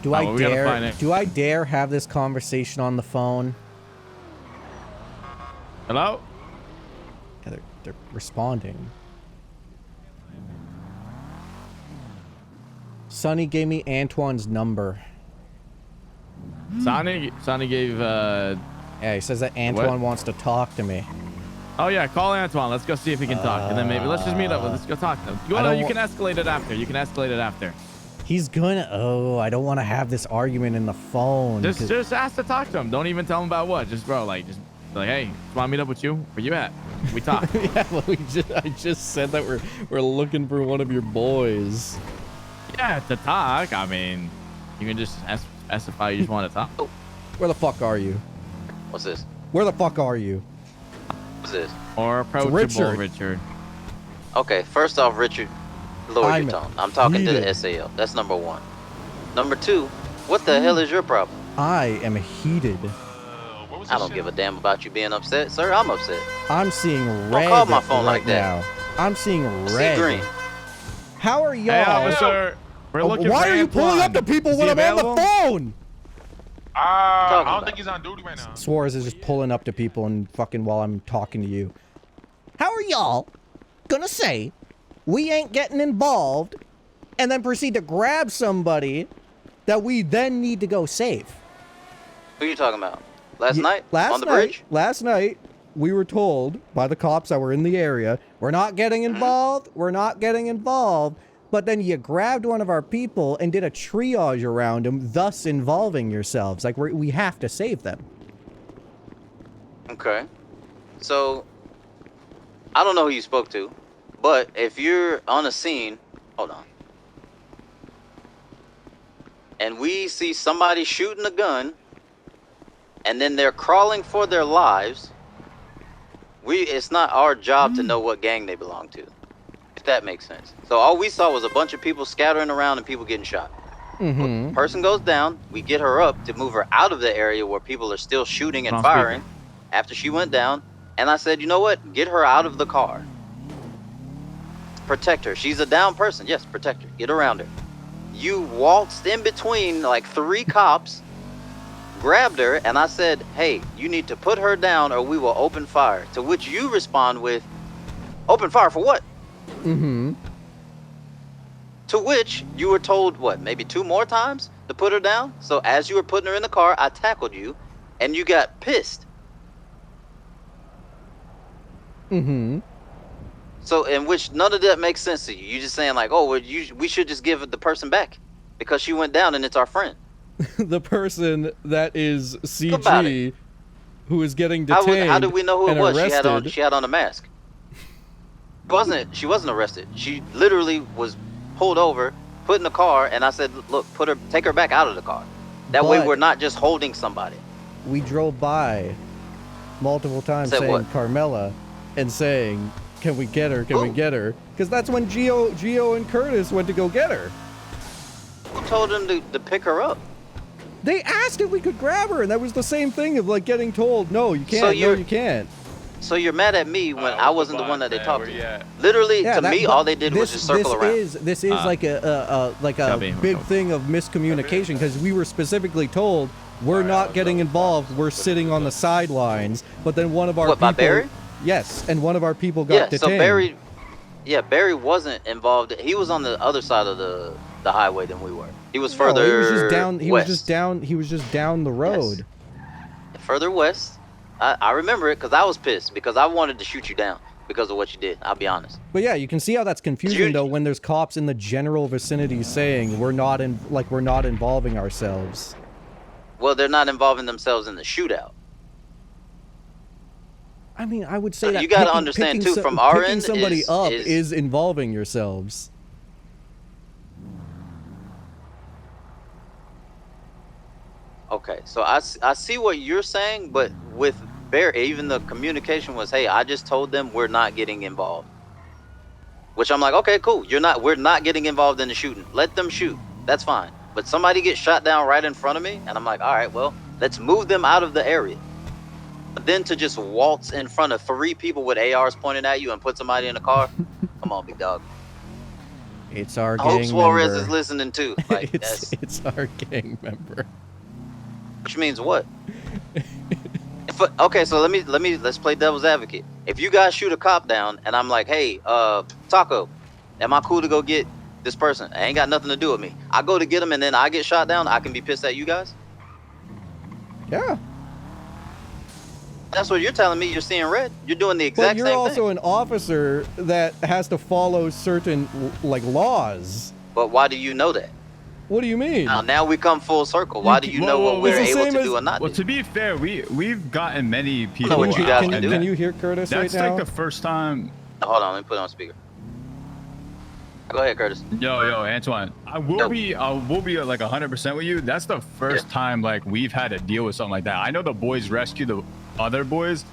Do I dare have this conversation on the phone? Hello? Yeah, they're responding. Sonny gave me Antwan's number. Sonny gave Yeah, he says that Antwan wants to talk to me. Oh yeah, call Antwan. Let's go see if he can talk, and then maybe let's just meet up. Let's go talk to him. You can escalate it after. You can escalate it after. He's gonna. Oh, I don't want to have this argument in the phone. Just ask to talk to him. Don't even tell him about what. Just bro, like hey, just want to meet up with you? Where you at? We talk. Yeah, well, I just said that we're looking for one of your boys. Yeah, to talk. I mean, you can just specify you just want to talk. Where the fuck are you? What's this? Where the fuck are you? What's this? Or approachable, Richard. Okay, first off, Richard, lower your tone. I'm talking to the SAL. That's number one. Number two, what the hell is your problem? I am heated. I don't give a damn about you being upset, sir. I'm upset. I'm seeing red. Don't call my phone right like that. now. I'm seeing red. See green. How are y'all? Hey, officer. We're looking Why for are you Antwan. pulling up to people when I'm on the phone? I don't think he's on duty right now. Suarez is just pulling up to people and fucking while I'm talking to you. How are y'all gonna say we ain't getting involved and then proceed to grab somebody that we then need to go save? Who are you talking about? Last night? On the bridge? Last night, we were told by the cops that were in the area, we're not getting involved, we're not getting involved. But then you grabbed one of our people and did a triage around him, thus involving yourselves. Like, we have to save them. Okay. So, I don't know who you spoke to, but if you're on a scene, hold on, and we see somebody shooting a gun, and then they're crawling for their lives, it's not our job to know what gang they belong to. If that makes sense. So all we saw was a bunch of people scattering around and people getting shot. Person goes down, we get her up to move her out of the area where people are still shooting and firing after she went down, and I said, you know what, get her out of the car. Protect her. She's a down person. Yes, protect her. Get around her. You waltzed in between like 3 cops, grabbed her, and I said, hey, you need to put her down or we will open fire. To which you respond with, open fire for what? To which you were told, what, maybe 2 more times to put her down? So as you were putting her in the car, I tackled you, and you got pissed. So in which none of that makes sense to you. You're just saying like, oh, well, we should just give the person back because she went down and it's our friend. The person that is CG who is getting detained. How did we know who it was? Arrested. She had on a mask. She wasn't arrested. She literally was pulled over, put in the car, and I said, look, take her back out of the car. That way we're not just holding somebody. We drove by multiple times saying what? Carmella and saying, can we get her? Can we get her? Because that's when Gio and Curtis went to go get her. Who told them to pick her up? They asked if we could grab her, and that was the same thing of like getting told, no, you can't, no, you can't. So you're mad at me when I wasn't the one that they talked to. Literally, to me, all they did was just circle around. This is like a big thing of miscommunication because we were specifically told we're not getting involved. We're sitting on the sidelines. But then one of our people, by Barry? Yes, and one of our people got detained. So Barry wasn't involved. He was on the other side of the highway than we were. He was further. He was just down. He west. was just down the road. Yes. Further west. I remember it because I was pissed because I wanted to shoot you down because of what you did. I'll be honest. But yeah, you can see how that's confusing though when there's cops in the general vicinity saying we're not involving ourselves. Well, they're not involving themselves in the shootout. I mean, I would say that you got to understand too. From our end, somebody up is involving yourselves. Okay, so I see what you're saying, but with Barry, even the communication was, hey, I just told them we're not getting involved. Which I'm like, okay, cool. We're not getting involved in the shooting. Let them shoot. That's fine. But somebody gets shot down right in front of me, and I'm like, all right, well, let's move them out of the area. But then to just waltz in front of 3 people with ARs pointed at you and put somebody in a car, come on, big dog. It's our I hope gang Suarez member. is listening too. Like it's our gang member. Which means what? Okay, so let's play devil's advocate. If you guys shoot a cop down and I'm like, hey, Taco, am I cool to go get this person? It ain't got nothing to do with me. I go to get him and then I get shot down. I can be pissed at you guys. Yeah. That's what you're telling me. You're seeing red. You're doing the exact same thing. But you're also an officer that has to follow certain like laws. But why do you know that? What do you mean? Now we come full circle. Why do you know what we're able to do or not do? Well, to be fair, we've gotten many people. What you guys can do. Can you hear Curtis right now? That's like the first time. Hold on, let me put it on speaker. Go ahead, Curtis. Yo, Antwan. I will be like 100% with you. That's the first time like we've had to deal with something like that. I know the boys rescue the other boys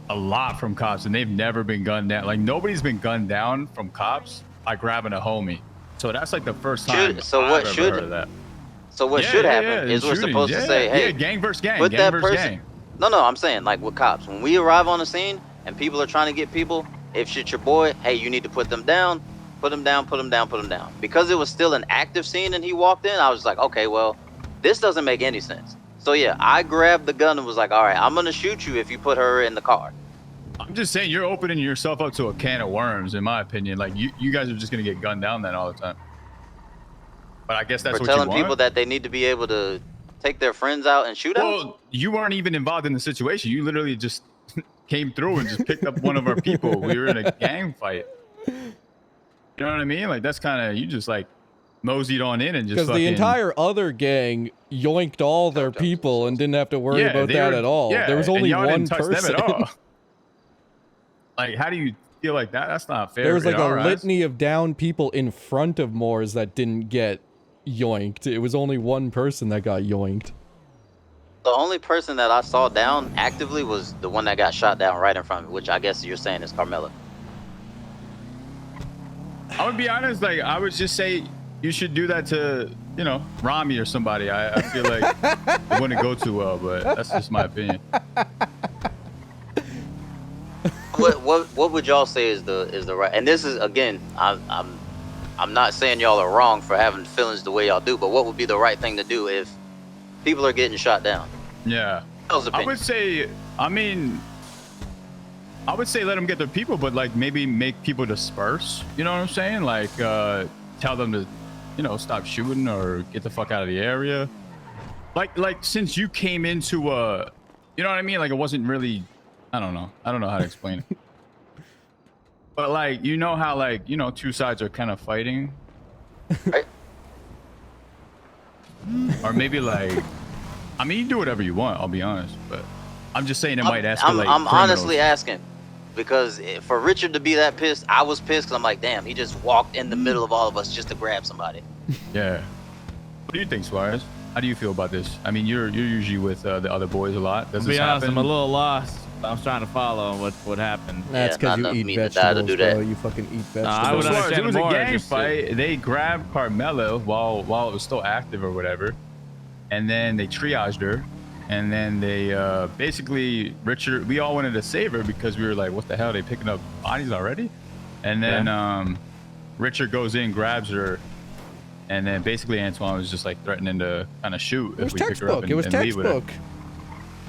a lot from cops, and they've never been gunned down. Like nobody's been gunned down from cops by grabbing a homie. So that's like the first time I've ever heard of that. So what should happen is we're supposed to say, hey, gang versus gang, put gang that versus person. gang. No, I'm saying like with cops, when we arrive on the scene and people are trying to get people, if shit's your boy, hey, you need to put them down, put them down, put them down, put them down. Because it was still an active scene and he walked in, I was like, okay, well, this doesn't make any sense. So yeah, I grabbed the gun and was like, all right, I'm gonna shoot you if you put her in the car. I'm just saying you're opening yourself up to a can of worms, in my opinion. Like you guys are just gonna get gunned down then all the time. But I guess that's what you want. We're telling people that they need to be able to take their friends out and shoot out. Well, you weren't even involved in the situation. You literally just came through and just picked up one of our people. We were in a gang fight. You know what I mean? Like that's kind of, you just like moseyed on in and just because the entire other gang yoinked all their people and didn't have to worry about that at all. Yeah, there was only one didn't touch person. them at all. Like, how do you feel like that? That's not fair. There was like a litany of down people in front of Moors that didn't get yoinked. It was only one person that got yoinked. The only person that I saw down actively was the one that got shot down right in front of me, which I guess you're saying is Carmella. I would be honest, like I would just say you should do that to, you know, Ramee or somebody. I feel like it wouldn't go too well, but that's just my opinion. What would y'all say is the right? And this is again, I'm not saying y'all are wrong for having feelings the way y'all do, but what would be the right thing to do if people are getting shot down? Yeah, I would say, I would say let them get their people, but like maybe make people disperse. You know what I'm saying? Like tell them to, you know, stop shooting or get the fuck out of the area. Like since you came into you know what I mean? Like it wasn't really, I don't know how to explain it. But like, you know how like, you know, two sides are kind of fighting. Right. Or maybe like, I mean, you do whatever you want, I'll be honest, but I'm just saying it might escalate. I'm honestly asking because for Richard to be that pissed, I was pissed because I'm like, damn, he just walked in the middle of all of us just to grab somebody. Yeah. What do you think, Suarez? How do you feel about this? I mean, you're usually with the other boys a lot. Does this happen? I'm a little lost. I'm trying to follow what happened. That's because you eat vegetables, bro. You fucking eat vegetables. It was a gang fight. They grabbed Carmella while it was still active or whatever, and then they triaged her, and then they basically Richard. We all wanted to save her because we were like, "What the hell? Are they picking up bodies already?" And then Richard goes in, grabs her, and then basically Antwan was just like threatening to kind of shoot if we pick her up and leave with her.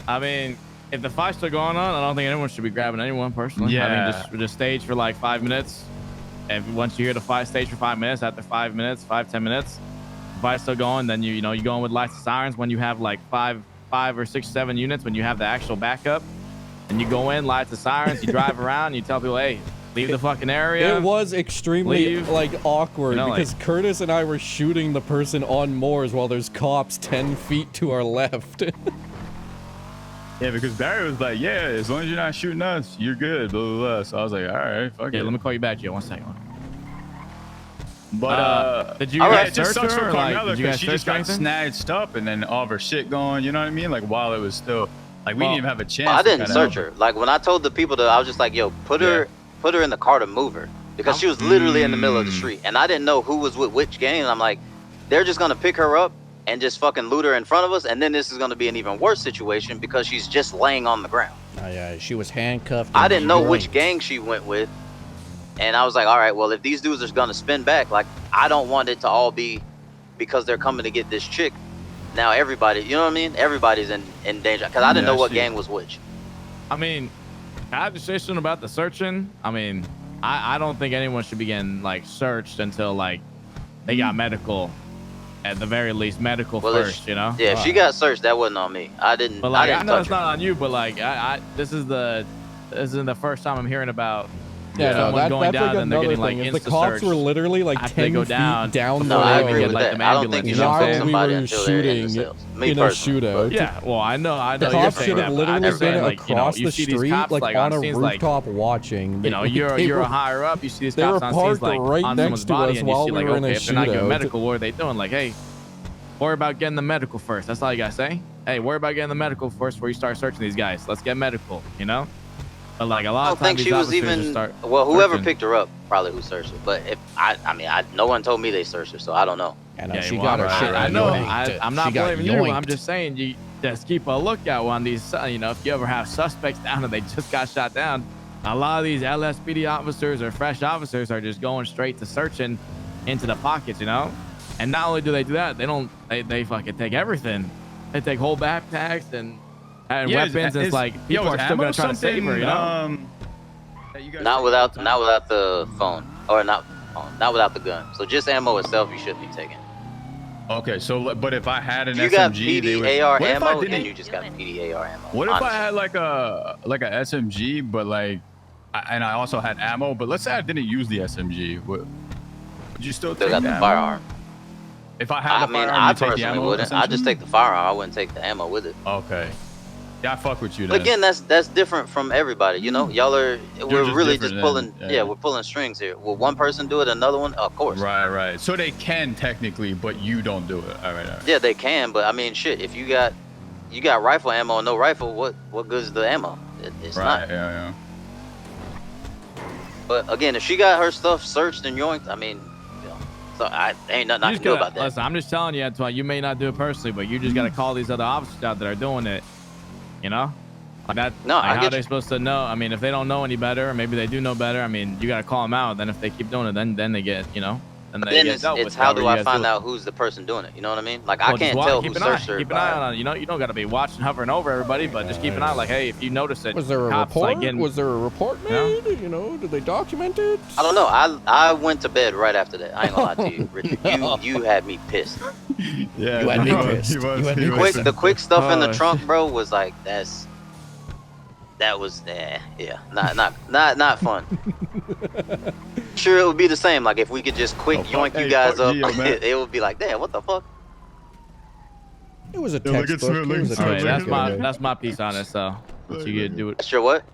I mean, if the fight's still going on, I don't think anyone should be grabbing anyone personally. Yeah. I mean, just stage for like 5 minutes. And once you hear the fight stage for 5 minutes, after 5 minutes, 10 minutes, the fight's still going, then you go in with lights and sirens when you have like five or 6, 7 units, when you have the actual backup. And you go in, lights and sirens, you drive around, you tell people, hey, leave the fucking area. It was extremely like awkward because like, Curtis and I were shooting the person on Moors while there's cops 10 feet to our left. Yeah, because Barry was like, yeah, as long as you're not shooting us, you're good, blah, blah, blah. So I was like, all right, fuck it. Let me call you back, Joe. 1 second. But, did you guys just sucks for Carmella like, because she just got snatched up and then all of her shit going, you know what I mean? Like, while it was still, like, we didn't even have a chance. I didn't search her. Like, when I told the people I was just like, yo, put her in the car to move her. Because she was literally in the middle of the street. And I didn't know who was with which gang. And I'm like, they're just going to pick her up and just fucking loot her in front of us, and then this is going to be an even worse situation because she's just laying on the ground. Oh yeah, she was handcuffed. I didn't know which gang she went with, And I was like, all right, well, if these dudes are gonna spin back, like, I don't want it to all be because they're coming to get this chick. Now everybody, you know what I mean? Everybody's in danger because I didn't know what gang was which. I mean, I have a decision about the searching. I mean, I don't think anyone should be getting like searched until like they got medical, at the very least medical first, you know? Yeah, if she got searched, that wasn't on me. I didn't. But like, I didn't know touch it's her. not on you, but like, this isn't the first time I'm hearing about. Yeah, no, someone going that's down like and they're another getting like thing. If the insta cops search were literally like after they 10 go feet down. down No, the I road, agree with like, that. the I don't think ambulance, you you know what I'm should saying? take we somebody were until they're in the shooting cells. Me in a personally. shootout. Yeah, well, I know. The you're cops saying should that, have but literally I'm saying, been like, you know, across you the see these street, cops, like on a scenes, like, rooftop watching. you know, They you're were- a higher up. You see these they cops were on scenes, parked like right on next someone's to body, us and you while see we like, were in a okay, if they're not getting shootout. medical, what are they doing? Like, hey, worry about getting the medical first. That's all you gotta say. Hey, worry about getting the medical first before you start searching these guys. Let's get medical, you know? But like a I lot don't of times think these she was officers just even. start Well, whoever searching. picked her up probably who searched her. But if I mean, no one told me they searched her, so I don't know. I know Yeah, she well, got her right, shit. I know. yoinked. I'm She not got blaming you. I'm yoinked. just saying you just keep a lookout on these. You know, if you ever have suspects down and they just got shot down, a lot of these LSPD officers or fresh officers are just going straight to searching into the pockets, you know. And not only do they do that, they fucking take everything. They take whole backpacks and weapons. And it's like people are still gonna try to save her, you know. Not without the phone, or not without the gun. So just ammo itself, you shouldn't be taking. Okay, so but if I had an If you got SMG, they would. PDAR What if I ammo, didn't- then you just got PDAR ammo. What if honestly. I had like a SMG, but like, and I also had ammo, but let's say I didn't use the SMG, would you still Still take got the the ammo? firearm? If I had I the mean, firearm, I you take the personally ammo. wouldn't. I just essentially? take the firearm. I wouldn't take the ammo with it. Okay. Yeah, I fuck with you But then. again, that's different from everybody. You know, y'all are. We're just really different just pulling. then, Yeah, yeah. we're pulling strings here. Will one person do it? Another one? Of course. Right. So they can technically, but you don't do it. All right. Yeah, they can. But I mean, shit. If you got rifle ammo and no rifle, what good is the ammo? It's Right. not. Yeah. But again, if she got her stuff searched and yoinked, I mean, you know, so ain't nothing I can do about that. Listen, I'm just telling you, Antwan, you may not do it personally, but you just got to call these other officers out that are doing it. You know? Like that. No, like I how get are they you. supposed to know? I mean, if they don't know any better, or maybe they do know better, I mean, you got to call them out. Then if they keep doing it, then they get, you know, and they Then get dealt it's with. how however do you I guys find do it. out who's the person doing it? You know what I mean? Like Well, I just can't watch- tell keep who an eye. searched her. Keep an eye on it. You know, you don't got to be watching, hovering over everybody, but just keep an eye. Like, hey, if you notice it, Was there a cops, report? like, getting, Was there a report know? made? You know, did they document it? I don't know. I went to bed right after that. I ain't gonna lie to you, Richard. You had me pissed. Yeah. You had me no, pissed. he was- You had he me was- pissed. The quick stuff in the Oh, trunk, bro, was like that was not fun. Sure, it would be the same. Like if we could just quick Oh, fuck. yoink you Hey, guys fuck up, Gio, man. it would be like, damn, what the fuck? It was a Yeah, look at textbook. Smith, It was a look all at right, Smith. textbook. that's okay. my my piece on it. So what you gonna do it. Sure, what?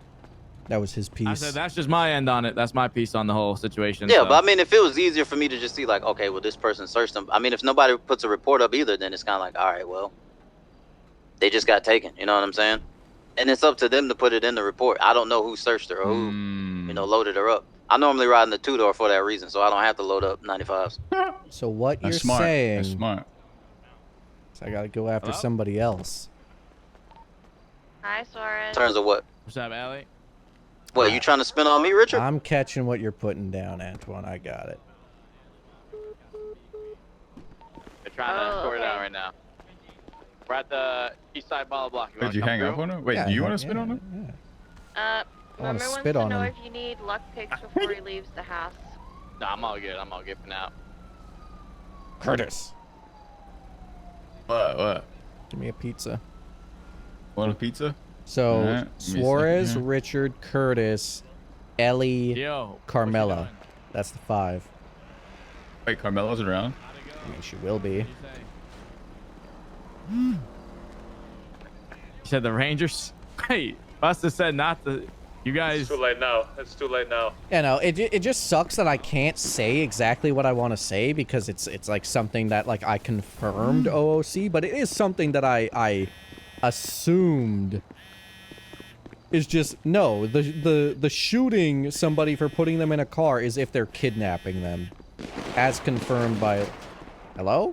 That was his I piece. said that's just my end on it. That's my piece on the whole situation. Yeah, so. but I mean, if it was easier for me to just see, like, okay, well, this person searched them. I mean, if nobody puts a report up either, then it's kind of like, all right, well, they just got taken. You know what I'm saying? And it's up to them to put it in the report. I don't know who searched her or who, you know, loaded her up. I normally ride in the two-door for that reason, so I don't have to load up 95s. So what you're That's smart. saying? That's smart. So I gotta go after Hello? somebody else. Hi, Soren. In terms of what? What's up, Allie? What, you trying to spin on me, Richard? I'm catching what you're putting down, Antwan. I got it. They're trying to sort it out okay. right now. We're at the east side ball block. Did you hang up on her? Wait, Yeah, do you yeah, want to spit yeah, on her? yeah. Uh, wanna Remember wants spit to on know him. if you need luck picks before he leaves the house. No, I'm all good. I'm all good for now. Curtis, What? give me a pizza. Want a pizza? So Alright, give me a second Suarez, here. Richard, Curtis, Ellie, Yo, Carmella. That's the 5. Wait, Carmella's around. I mean, she will be. You said the Rangers? Wait, Buster said not the. You guys. It's too late now. It's too late now. Yeah, no, it just sucks that I can't say exactly what I want to say because it's like something that like I confirmed OOC, but it is something that I assumed is just no. The shooting somebody for putting them in a car is if they're kidnapping them, as confirmed by. Hello?